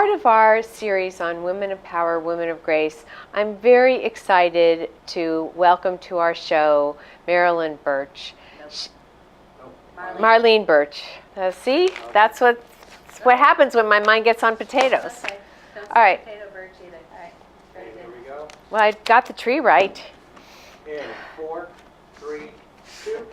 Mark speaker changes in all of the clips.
Speaker 1: part of our series on Women of Power, Women of Grace, I'm very excited to welcome to our show Marleen Burch. Marleen Burch. See? That's what happens when my mind gets on potatoes.
Speaker 2: Okay. Don't
Speaker 1: All right.
Speaker 2: potato birch either. All right.
Speaker 3: Okay, here we go.
Speaker 1: Well, I got the tree right.
Speaker 3: In 4, 3, 2.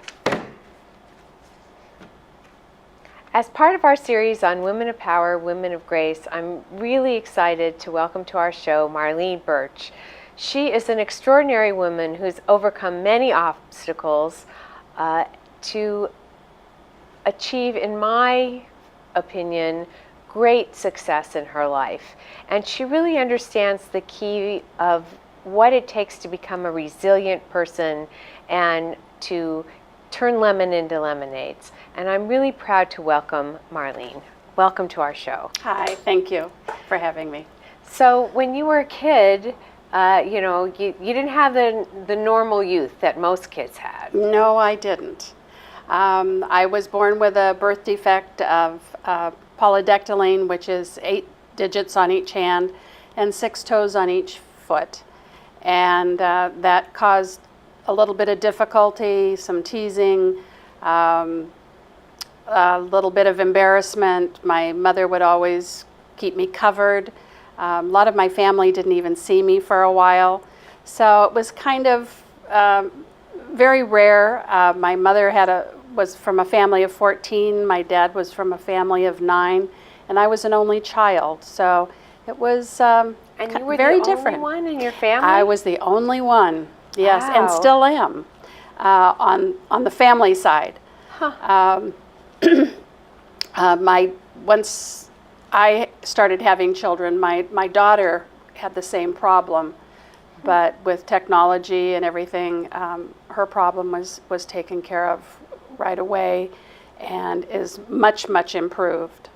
Speaker 1: As part of our series on Women of Power, Women of Grace, I'm really excited to welcome to our show Marleen Burch. She is an extraordinary woman who's overcome many obstacles to achieve, in my opinion, great success in her life. And she really understands the key of what it takes to become a resilient person and to turn lemon into lemonades. And I'm really proud to welcome Marleen. Welcome to our show.
Speaker 4: Hi, thank you for having me.
Speaker 1: So when you were a kid, you didn't have the normal youth that most kids had.
Speaker 4: No, I didn't. I was born with a birth defect of polydactyly, which is 8 digits on each hand and 6 toes on each foot. And that caused a little bit of difficulty, some teasing, a little bit of embarrassment. My mother would always keep me covered. A lot of my family didn't even see me for a while. So it was kind of very rare. My mother was from a family of 14. My dad was from a family of 9. And I was an only child. So it was
Speaker 1: And you were
Speaker 4: very
Speaker 1: the
Speaker 4: different.
Speaker 1: only one in your family?
Speaker 4: I was the only one, yes, and
Speaker 1: Wow.
Speaker 4: still am on the family side.
Speaker 1: Huh.
Speaker 4: Once I started having children, my daughter had the same problem, but with technology and everything, her problem was taken care of right away, and is much improved.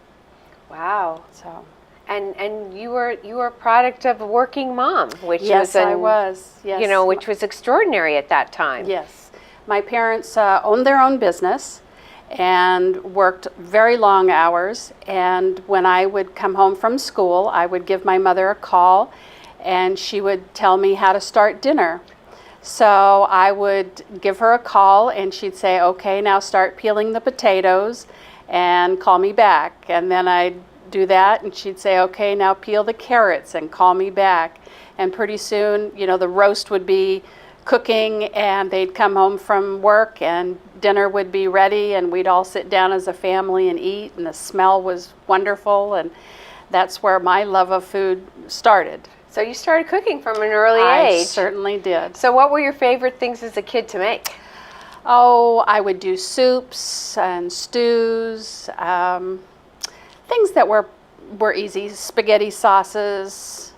Speaker 1: Wow.
Speaker 4: So.
Speaker 1: And you were a product of a working mom, which
Speaker 4: Yes,
Speaker 1: was
Speaker 4: I was. Yes.
Speaker 1: which was extraordinary at that time.
Speaker 4: Yes. My parents owned their own business and worked very long hours. And when I would come home from school, I would give my mother a call, and she would tell me how to start dinner. So I would give her a call, and she'd say, okay, now start peeling the potatoes and call me back. And then I'd do that, and she'd say, okay, now peel the carrots and call me back. And pretty soon, the roast would be cooking, and they'd come home from work and dinner would be ready, and we'd all sit down as a family and eat, and the smell was wonderful, and that's where my love of food started.
Speaker 1: So you started cooking from an early
Speaker 4: I
Speaker 1: age.
Speaker 4: certainly did.
Speaker 1: So what were your favorite things as a kid to make?
Speaker 4: Oh, I would do soups and stews, things that were easy, spaghetti sauces.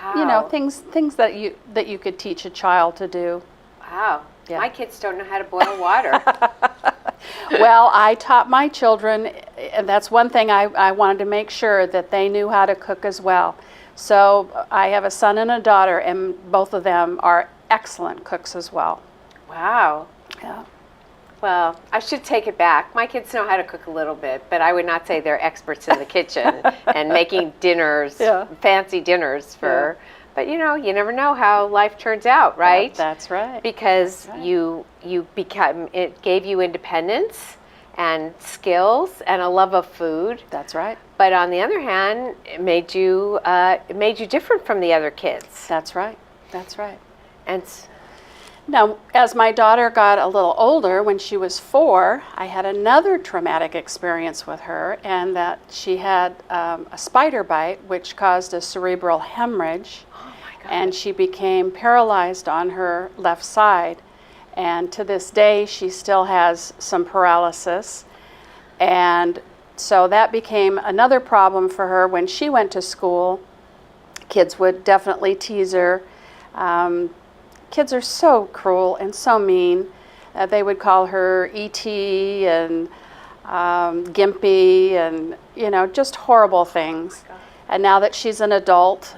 Speaker 1: Wow.
Speaker 4: Things that you could teach a child to do.
Speaker 1: Wow.
Speaker 4: Yeah.
Speaker 1: My kids don't know how to boil water.
Speaker 4: Well, I taught my children, and that's one thing I wanted to make sure that they knew how to cook as well. So I have a son and a daughter, and both of them are excellent cooks as well.
Speaker 1: Wow.
Speaker 4: Yeah.
Speaker 1: Well, I should take it back. My kids know how to cook a little bit, but I would not say they're experts in the kitchen and making dinners, fancy dinners for.
Speaker 4: Yeah.
Speaker 1: But you never know how life turns out, right?
Speaker 4: That's right.
Speaker 1: Because
Speaker 4: That's right.
Speaker 1: it gave you independence and skills and a love of food.
Speaker 4: That's right.
Speaker 1: But on the other hand, it made you different from the other kids.
Speaker 4: That's right. That's right.
Speaker 1: And
Speaker 4: Now, as my daughter got a little older, when she was 4, I had another traumatic experience with her, and that she had a spider bite, which caused a cerebral hemorrhage.
Speaker 1: oh my God.
Speaker 4: And she became paralyzed on her left side. And to this day, she still has some paralysis. And so that became another problem for her when she went to school. Kids would definitely tease her. Kids are so cruel and so mean. They would call her E.T. and Gimpy and, just horrible things. And now that she's an adult,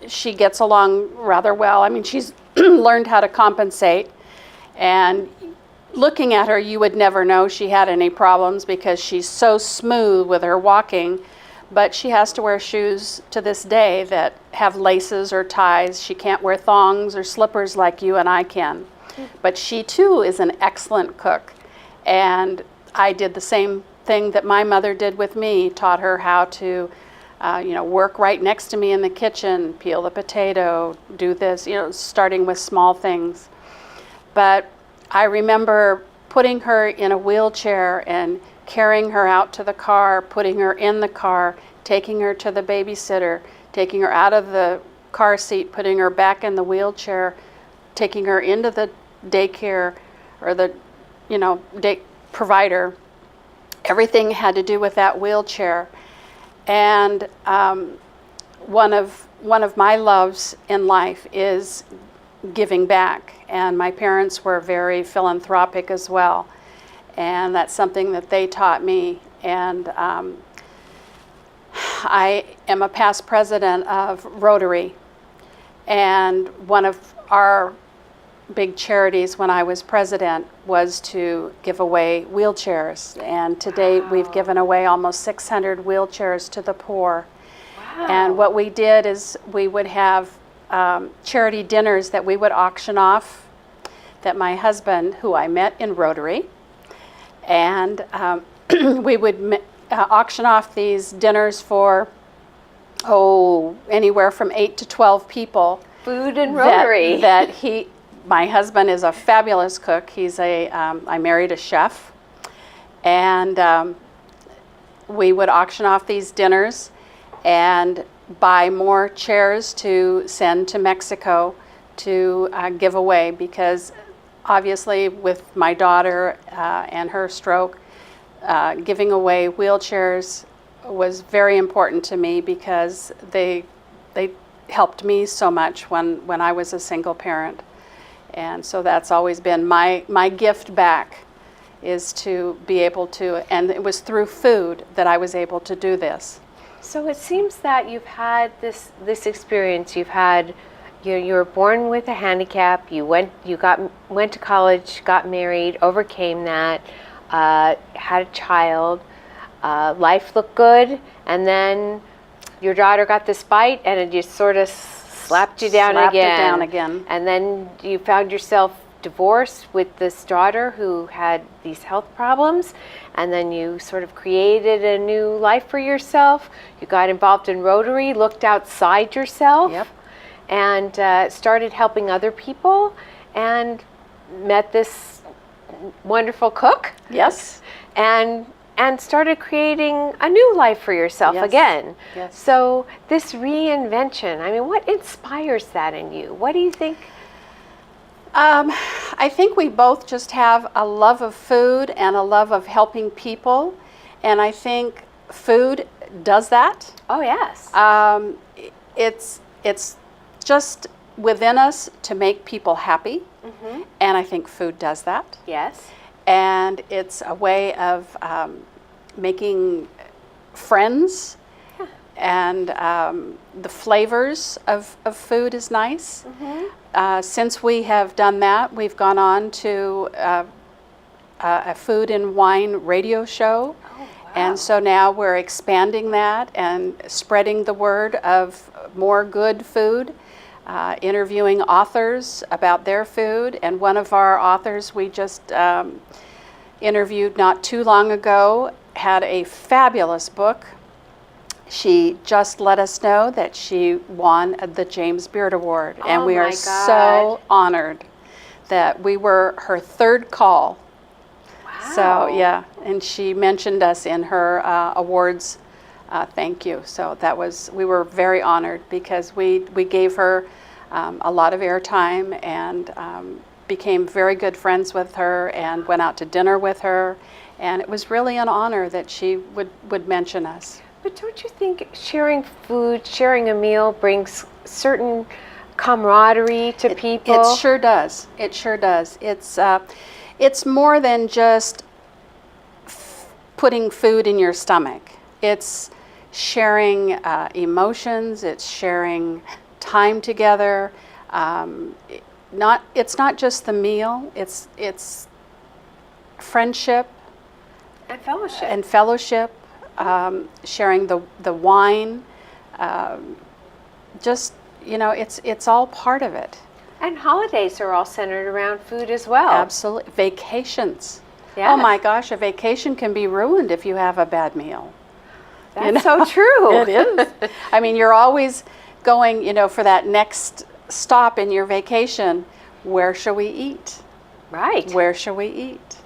Speaker 4: she gets along rather well. I mean, she's learned how to compensate. And looking at her, you would never know she had any problems because she's so smooth with her walking. But she has to wear shoes to this day that have laces or ties. She can't wear thongs or slippers like you and I can. But she too is an excellent cook. And I did the same thing that my mother did with me, taught her how to work right next to me in the kitchen, peel the potato, do this, starting with small things. But I remember putting her in a wheelchair and carrying her out to the car, putting her in the car, taking her to the babysitter, taking her out of the car seat, putting her back in the wheelchair, taking her into the daycare or the, day provider. Everything had to do with that wheelchair. And one of my loves in life is giving back. And my parents were very philanthropic as well. And that's something that they taught me. And I am a past president of Rotary. And one of our big charities when I was president was to give away wheelchairs. And to date, we've given away almost 600 wheelchairs to the poor.
Speaker 1: Wow.
Speaker 4: And what we did is we would have charity dinners that we would auction off, that my husband, who I met in Rotary, and we would auction off these dinners for, anywhere from 8 to 12 people.
Speaker 1: Food and Rotary.
Speaker 4: My husband is a fabulous cook. I married a chef. And we would auction off these dinners and buy more chairs to send to Mexico to give away, because obviously with my daughter and her stroke, giving away wheelchairs was very important to me, because they helped me so much when I was a single parent. And so that's always been my gift back, is to be able to, and it was through food that I was able to do this.
Speaker 1: So it seems that you've had this experience. You've had, you were born with a handicap. You went to college, got married, overcame that, had a child. Life looked good, and then your daughter got this bite, and it just sort of slapped you down again. And then you found yourself divorced with this daughter who had these health problems, and then you sort of created a new life for yourself. You got involved in Rotary, looked outside yourself,
Speaker 4: Yep.
Speaker 1: and started helping other people, and met this wonderful cook.
Speaker 4: Yes.
Speaker 1: And started creating a new life for yourself
Speaker 4: Yes.
Speaker 1: again.
Speaker 4: Yes.
Speaker 1: So this reinvention, I mean, what inspires that in you? What do you think?
Speaker 4: I think we both just have a love of food and a love of helping people, and I think food does that.
Speaker 1: Oh, yes.
Speaker 4: It's just within us to make people happy,
Speaker 1: Mm-hmm.
Speaker 4: and I think food does that.
Speaker 1: Yes.
Speaker 4: And it's a way of making friends, and the flavors of food is nice.
Speaker 1: Mm-hmm.
Speaker 4: Since we have done that, we've gone on to a food and wine radio show.
Speaker 1: Oh, wow.
Speaker 4: And so now we're expanding that and spreading the word of more good food, interviewing authors about their food. And one of our authors we just interviewed not too long ago had a fabulous book. She just let us know that she won the James Beard Award. And
Speaker 1: Oh
Speaker 4: we
Speaker 1: my
Speaker 4: are so honored that we were her third call.
Speaker 1: Wow.
Speaker 4: So, yeah, and she mentioned us in her awards thank you. So we were very honored, because we gave her a lot of airtime, and became very good friends with her, and went out to dinner with her. And it was really an honor that she would mention us.
Speaker 1: But don't you think sharing food, sharing a meal brings certain camaraderie to people?
Speaker 4: It sure does. It sure does. It's more than just putting food in your stomach. It's sharing emotions. It's sharing time together. It's not just the meal. It's friendship
Speaker 1: And fellowship.
Speaker 4: and fellowship. sharing the wine. Just, it's all part of it.
Speaker 1: And holidays are all centered around food as well.
Speaker 4: Absolutely. Vacations.
Speaker 1: Yes.
Speaker 4: Oh my gosh, a vacation can be ruined if you have a bad meal.
Speaker 1: That's so true.
Speaker 4: It is. I mean, you're always going, for that next stop in your vacation. Where shall we eat?
Speaker 1: Right.
Speaker 4: Where shall we eat?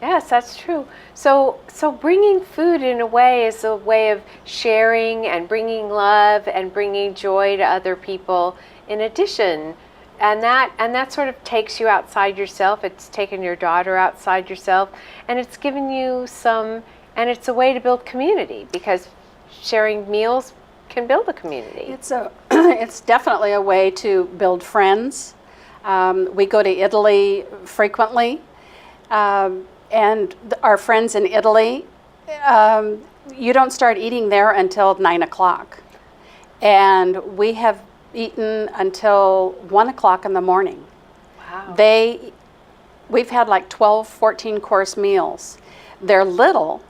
Speaker 1: Yes, that's true. So bringing food in a way is a way of sharing and bringing love and bringing joy to other people in addition. And that sort of takes you outside yourself. It's taken your daughter outside yourself, and it's given you and it's a way to build community, because sharing meals can build a community.
Speaker 4: It's definitely a way to build friends. We go to Italy frequently, and our friends in Italy, you don't start eating there until 9 o'clock. And we have eaten until 1 o'clock in the morning.
Speaker 1: Wow.
Speaker 4: We've had like 12, 14 course meals. They're little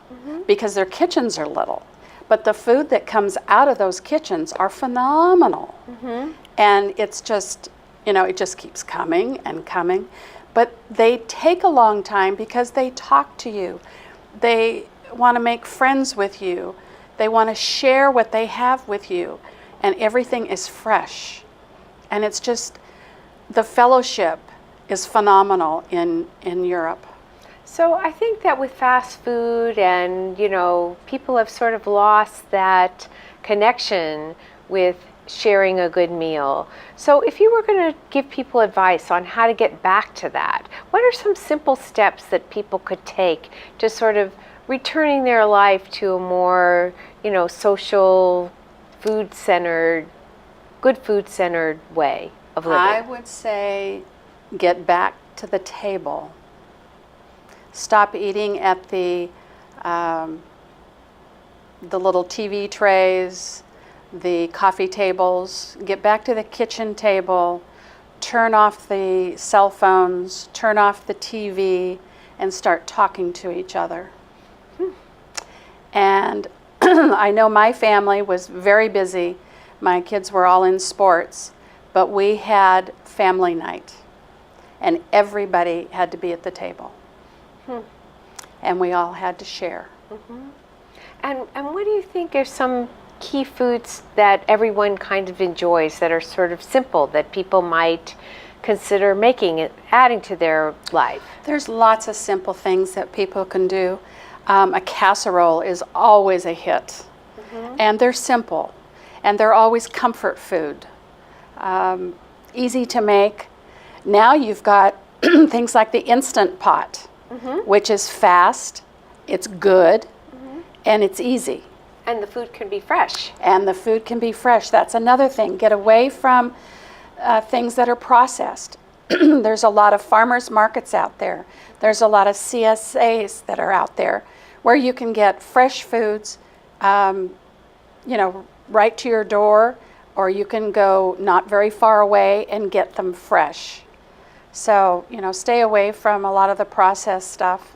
Speaker 4: because their kitchens are little, but the food that comes out of those kitchens are phenomenal. And it's just, it just keeps coming and coming. But they take a long time because they talk to you. They want to make friends with you. They want to share what they have with you. And everything is fresh. And it's just, the fellowship is phenomenal in Europe.
Speaker 1: So I think that with fast food and, people have sort of lost that connection with sharing a good meal. So if you were going to give people advice on how to get back to that, what are some simple steps that people could take to sort of returning their life to a more, social, food-centered, good food-centered way of living?
Speaker 4: I would say get back to the table. Stop eating at the little TV trays, the coffee tables. Get back to the kitchen table. Turn off the cell phones. Turn off the TV, and start talking to each other. And I know my family was very busy. My kids were all in sports, but we had family night, and everybody had to be at the table. And we all had to share.
Speaker 1: And what do you think are some key foods that everyone kind of enjoys that are sort of simple that people might consider making and adding to their life?
Speaker 4: There's lots of simple things that people can do. A casserole is always a hit. And they're simple. And they're always comfort food. Easy to make. Now you've got things like the Instant Pot, which is fast, it's good, and it's easy.
Speaker 1: And the food can be fresh.
Speaker 4: And the food can be fresh. That's another thing. Get away from things that are processed. There's a lot of farmers markets out there. There's a lot of CSAs that are out there where you can get fresh foods, right to your door, or you can go not very far away and get them fresh. So, stay away from a lot of the processed stuff.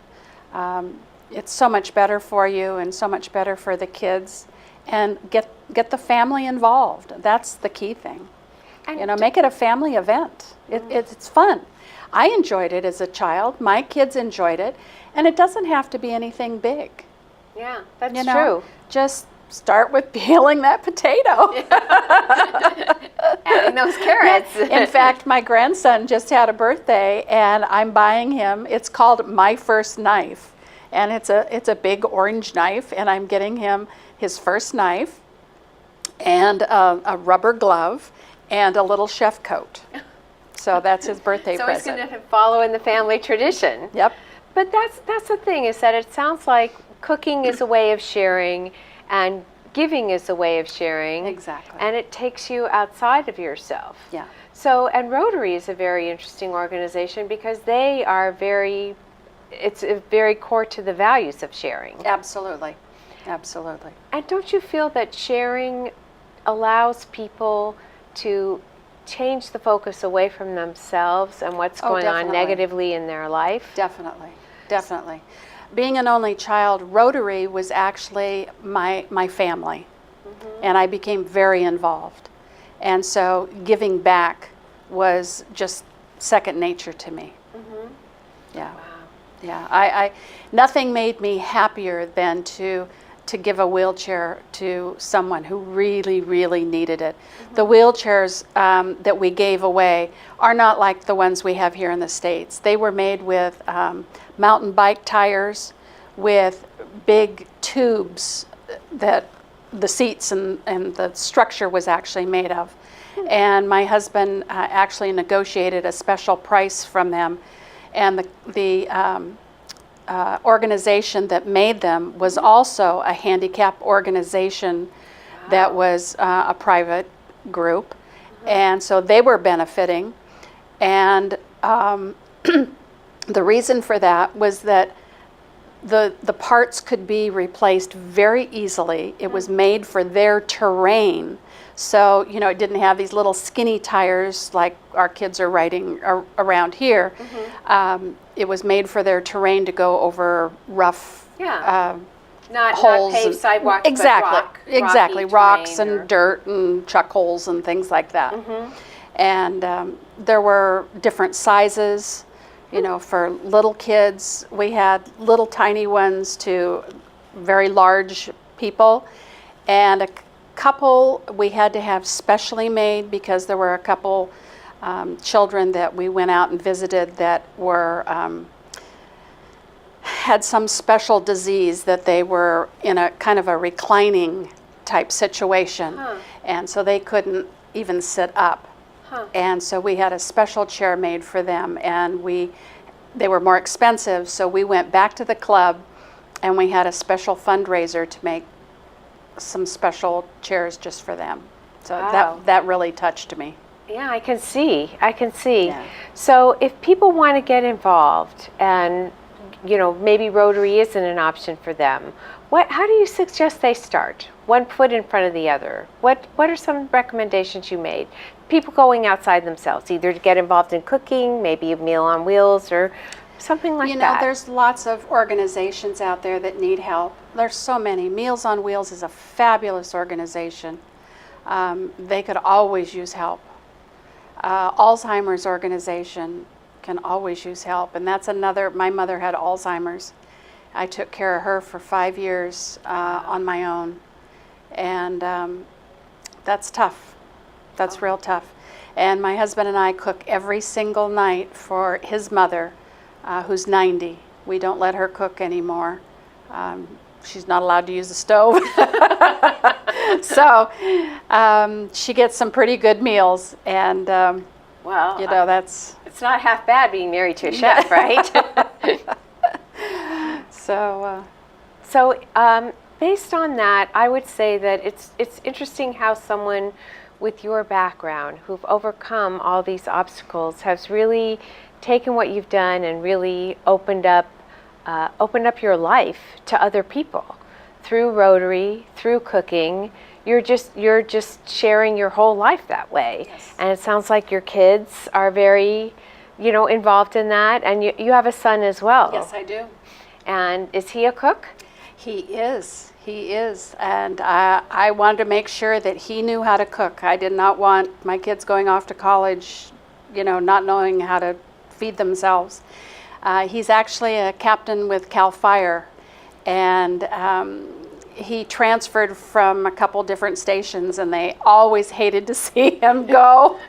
Speaker 4: It's so much better for you and so much better for the kids. And get the family involved. That's the key thing. And make it a family event. It's fun. I enjoyed it as a child. My kids enjoyed it. And it doesn't have to be anything big.
Speaker 1: Yeah, that's true.
Speaker 4: Just start with peeling that potato.
Speaker 1: Adding those carrots.
Speaker 4: In fact, my grandson just had a birthday, and I'm buying him, it's called My First Knife. And it's a big orange knife, and I'm getting him his first knife and a rubber glove and a little chef coat. So that's his birthday present.
Speaker 1: So he's going to follow in the family tradition.
Speaker 4: Yep.
Speaker 1: But that's the thing, is that it sounds like cooking is a way of sharing and giving is a way of sharing.
Speaker 4: Exactly.
Speaker 1: And it takes you outside of yourself.
Speaker 4: Yeah.
Speaker 1: So, and Rotary is a very interesting organization because they are it's very core to the values of sharing.
Speaker 4: Absolutely. Absolutely.
Speaker 1: And don't you feel that sharing allows people to change the focus away from themselves and what's going on
Speaker 4: definitely.
Speaker 1: negatively in their life?
Speaker 4: Definitely. Definitely. being an only child, Rotary was actually my family. And I became very involved. And so giving back was just second nature to me. Yeah.
Speaker 1: Wow.
Speaker 4: Yeah. I nothing made me happier than to give a wheelchair to someone who really, really needed it. The wheelchairs that we gave away are not like the ones we have here in the States. They were made with mountain bike tires with big tubes that the seats and the structure was actually made of. And my husband actually negotiated a special price from them. And the organization that made them was also a handicap organization that was a private group. And so they were benefiting. And the reason for that was that the parts could be replaced very easily. It was made for their terrain. So, it didn't have these little skinny tires like our kids are riding around here. It was made for their terrain to go over rough
Speaker 1: Not
Speaker 4: holes.
Speaker 1: paved sidewalks,
Speaker 4: Exactly,
Speaker 1: but
Speaker 4: exactly.
Speaker 1: rocky
Speaker 4: Rocks
Speaker 1: terrain
Speaker 4: and dirt and chuck holes and things like that. And there were different sizes. For little kids, we had little tiny ones to very large people. And a couple we had to have specially made because there were a couple children that we went out and visited that were had some special disease that they were in a kind of a reclining type situation. And so they couldn't even sit up. And so we had a special chair made for them, and they were more expensive, so we went back to the club and we had a special fundraiser to make some special chairs just for them. So
Speaker 1: Wow.
Speaker 4: that really touched me.
Speaker 1: Yeah, I can see.
Speaker 4: Yeah.
Speaker 1: So if people want to get involved and, maybe Rotary isn't an option for them, how do you suggest they start? One foot in front of the other. What are some recommendations you made? People going outside themselves, either to get involved in cooking, maybe a Meal on Wheels or something like that.
Speaker 4: There's lots of organizations out there that need help. There's so many. Meals on Wheels is a fabulous organization. They could always use help. Alzheimer's organization can always use help. And that's another, my mother had Alzheimer's. I took care of her for 5 years on my own. And that's tough. That's real tough. And my husband and I cook every single night for his mother, who's 90. We don't let her cook anymore. She's not allowed to use the stove. So she gets some pretty good meals. And, that's...
Speaker 1: It's not half bad being married to a chef, right?
Speaker 4: So
Speaker 1: based on that, I would say that it's interesting how someone with your background who've overcome all these obstacles has really taken what you've done and really opened up your life to other people through Rotary, through cooking. You're just sharing your whole life that way.
Speaker 4: Yes.
Speaker 1: And it sounds like your kids are very, involved in that, and you have a son as well.
Speaker 4: yes, I do.
Speaker 1: And is he a cook?
Speaker 4: He is. And I wanted to make sure that he knew how to cook. I did not want my kids going off to college, not knowing how to feed themselves. He's actually a captain with CAL FIRE, and he transferred from a couple different stations, and they always hated to see him go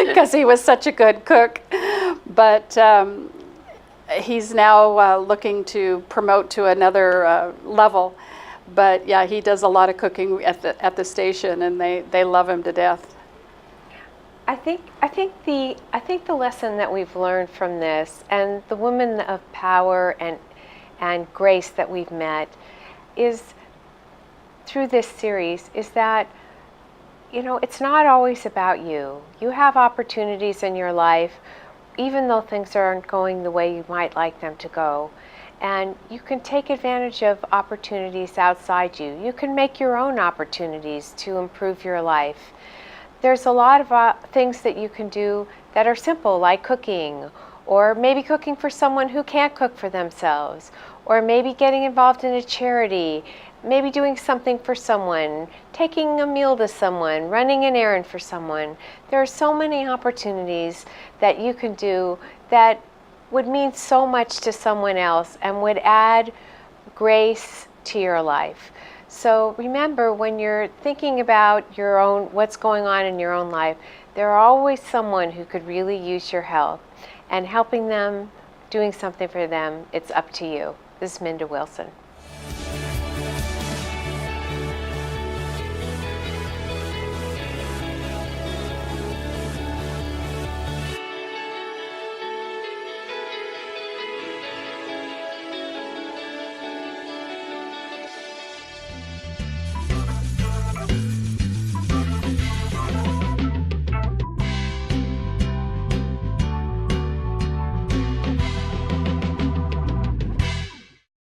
Speaker 4: because he was such a good cook. But he's now looking to promote to another level. But yeah, he does a lot of cooking at the station, and they love him to death.
Speaker 1: I think the lesson that we've learned from this, and the women of power and grace that we've met, is through this series, is that it's not always about you. You have opportunities in your life, even though things aren't going the way you might like them to go. And you can take advantage of opportunities outside you. You can make your own opportunities to improve your life. There's a lot of things that you can do that are simple, like cooking or maybe cooking for someone who can't cook for themselves, or maybe getting involved in a charity, maybe doing something for someone, taking a meal to someone, running an errand for someone. There are so many opportunities that you can do that would mean so much to someone else and would add grace to your life. So remember, when you're thinking about your own, what's going on in your own life, there are always someone who could really use your help, and helping them, doing something for them, it's up to you. This is Minda Wilson.